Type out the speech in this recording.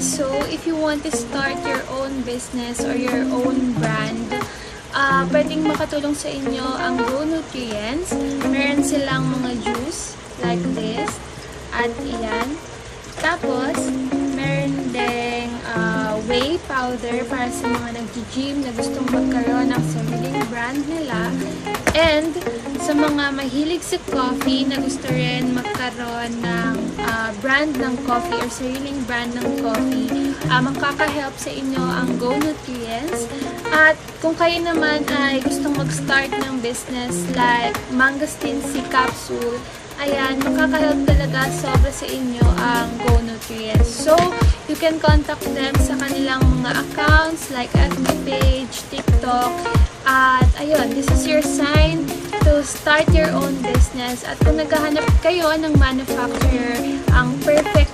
So, if you want to start your own business or your own brand, pwedeng makatulong sa inyo ang Go Nutrients. Meron silang mga juice like this. At iyan. Tapos, meron ding whey powder para sa mga nag-gym na gustong magkaroon ng sariling brand nila. And sa mga mahilig sa coffee na gusto rin magkaroon ng brand ng coffee or sariling brand ng coffee, makaka-help sa inyo ang Go Nutrients. At kung kayo naman ay gustong mag-start ng business like Mangosteen C Capsule, ayan, makaka-help talaga sobra sa inyo ang Go Nutrients. So, you can contact them sa kanilang mga accounts like FB page, TikTok, at ayun, this is your sign to start your own business. At kung naghahanap kayo ng manufacturer, ang perfect